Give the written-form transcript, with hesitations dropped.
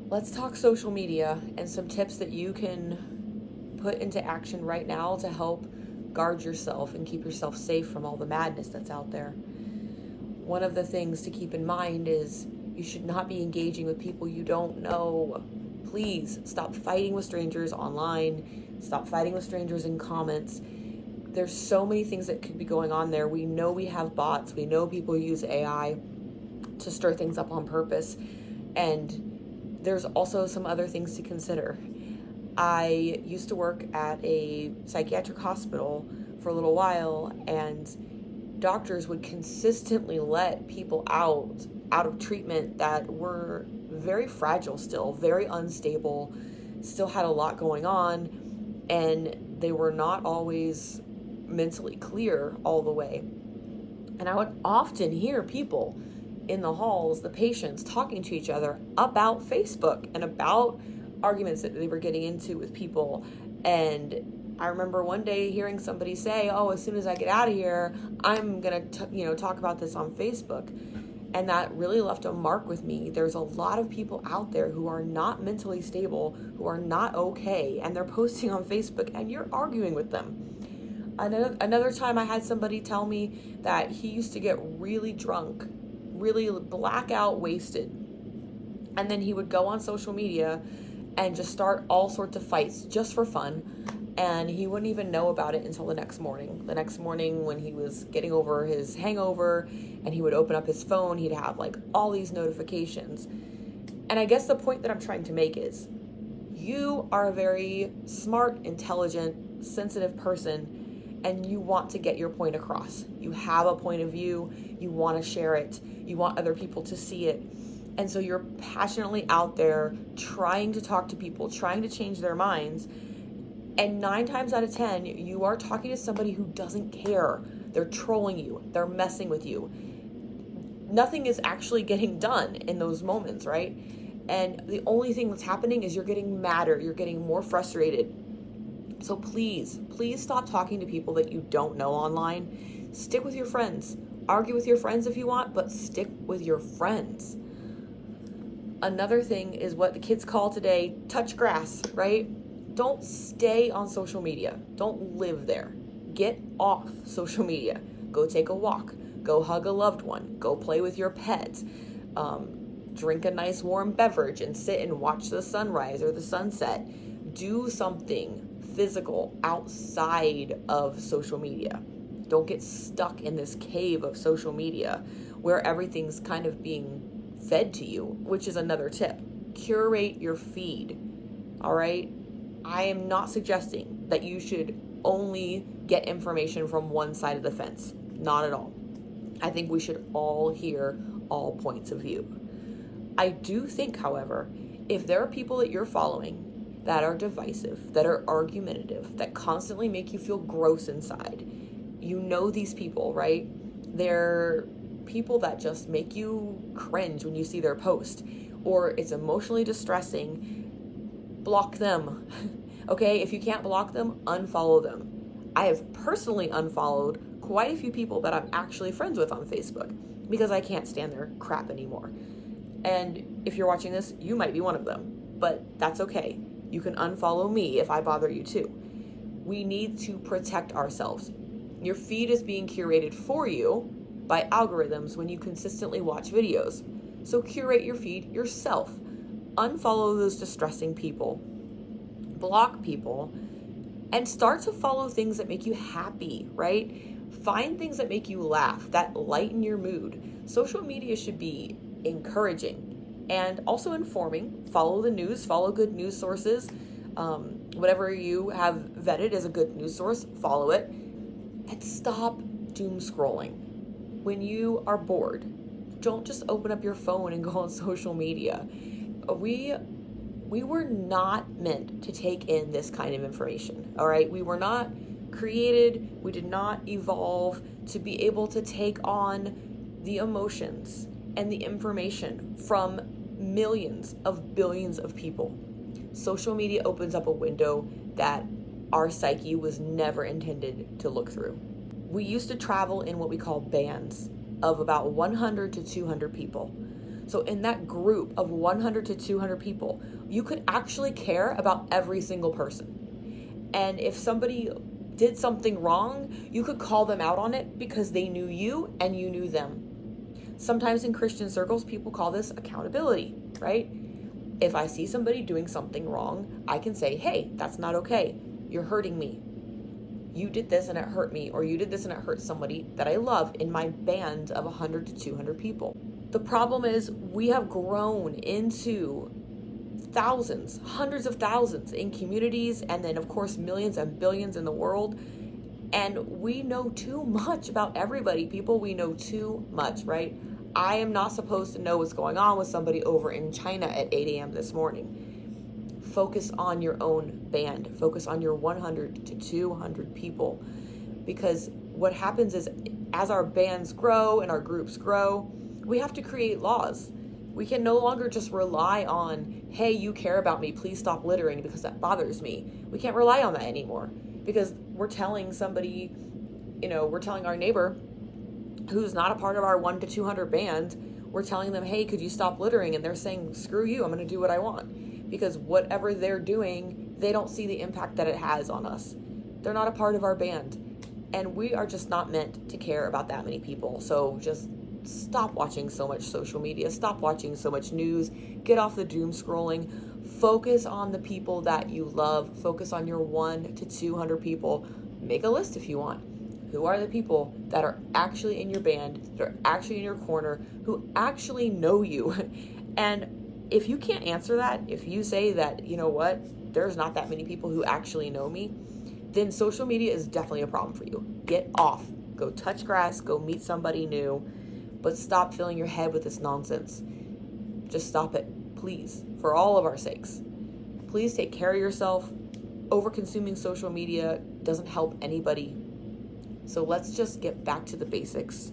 let's talk social media and some tips that you can put into action right now to help guard yourself and keep yourself safe from all the madness that's out there. One of the things to keep in mind is you should not be engaging with people you don't know. Please stop fighting with strangers online. Stop fighting with strangers in comments. There's so many things that could be going on there. We know we have bots. We know people use AI to stir things up on purpose. And there's also some other things to consider. I used to work at a psychiatric hospital for a little while, and doctors would consistently let people out of treatment that were very fragile still, very unstable, still had a lot going on, and they were not always mentally clear all the way. And I would often hear people in the halls, the patients, talking to each other about Facebook and about arguments that they were getting into with people. And I remember one day hearing somebody say, "Oh, as soon as I get out of here, I'm gonna talk about this on Facebook." And that really left a mark with me. There's a lot of people out there who are not mentally stable, who are not okay, and they're posting on Facebook and you're arguing with them. Another time I had somebody tell me that he used to get really drunk, really blackout wasted, and then he would go on social media and just start all sorts of fights just for fun, and he wouldn't even know about it until the next morning. The next morning when he was getting over his hangover and he would open up his phone, he'd have like all these notifications. And I guess the point that I'm trying to make is you are a very smart, intelligent, sensitive person, and you want to get your point across. You have a point of view, you want to share it, you want other people to see it. And so you're passionately out there trying to talk to people, trying to change their minds. And 9 times out of 10, you are talking to somebody who doesn't care. They're trolling you. They're messing with you. Nothing is actually getting done in those moments, right? And the only thing that's happening is you're getting madder. You're getting more frustrated. So please stop talking to people that you don't know online. Stick with your friends. Argue with your friends if you want, but stick with your friends. Another thing is what the kids call today, touch grass, right? Don't stay on social media. Don't live there. Get off social media. Go take a walk. Go hug a loved one. Go play with your pet. Drink a nice warm beverage and sit and watch the sunrise or the sunset. Do something physical outside of social media. Don't get stuck in this cave of social media where everything's kind of being fed to you, which is another tip. Curate your feed, all right? I am not suggesting that you should only get information from one side of the fence. Not at all. I think we should all hear all points of view. I do think, however, if there are people that you're following that are divisive, that are argumentative, that constantly make you feel gross inside, you know these people, right? They're people that just make you cringe when you see their post, or it's emotionally distressing. Block them. Okay, if you can't block them, unfollow them. I have personally unfollowed quite a few people that I'm actually friends with on Facebook because I can't stand their crap anymore. And if you're watching this, you might be one of them, but that's okay. You can unfollow me if I bother you too. We need to protect ourselves. Your feed is being curated for you by algorithms when you consistently watch videos. So curate your feed yourself. Unfollow those distressing people. Block people. And start to follow things that make you happy, right? Find things that make you laugh, that lighten your mood. Social media should be encouraging and also informing. Follow the news, follow good news sources. Whatever you have vetted as a good news source, follow it. And stop doom scrolling. When you are bored, don't just open up your phone and go on social media. We were not meant to take in this kind of information, all right? We were not created, we did not evolve to be able to take on the emotions and the information from millions of billions of people. Social media opens up a window that our psyche was never intended to look through. We used to travel in what we call bands of about 100 to 200 people. So in that group of 100 to 200 people, you could actually care about every single person. And if somebody did something wrong, you could call them out on it because they knew you and you knew them. Sometimes in Christian circles, people call this accountability, right? If I see somebody doing something wrong, I can say, hey, that's not okay. You're hurting me. You did this and it hurt me, or you did this and it hurt somebody that I love in my band of 100 to 200 people. The problem is we have grown into thousands, hundreds of thousands in communities, and then of course millions and billions in the world. And we know too much about everybody, people. We know too much, right? I am not supposed to know what's going on with somebody over in China at 8 a.m. this morning. Focus on your own band. Focus on your 100 to 200 people. Because what happens is, as our bands grow and our groups grow, we have to create laws. We can no longer just rely on, hey, you care about me, please stop littering because that bothers me. We can't rely on that anymore, because we're telling somebody, we're telling our neighbor who's not a part of our 1 to 200 band, we're telling them, hey, could you stop littering? And they're saying, screw you, I'm going to do what I want. Because whatever they're doing, they don't see the impact that it has on us. They're not a part of our band. And we are just not meant to care about that many people. So just stop watching so much social media. Stop watching so much news. Get off the doom scrolling. Focus on the people that you love. Focus on your 1 to 200 people. Make a list if you want. Who are the people that are actually in your band, that are actually in your corner, who actually know you? And if you can't answer that, if you say that, you know what, there's not that many people who actually know me, then social media is definitely a problem for you. Get off. Go touch grass. Go meet somebody new. But stop filling your head with this nonsense. Just stop it, please, for all of our sakes. Please take care of yourself. Over-consuming social media doesn't help anybody. So let's just get back to the basics.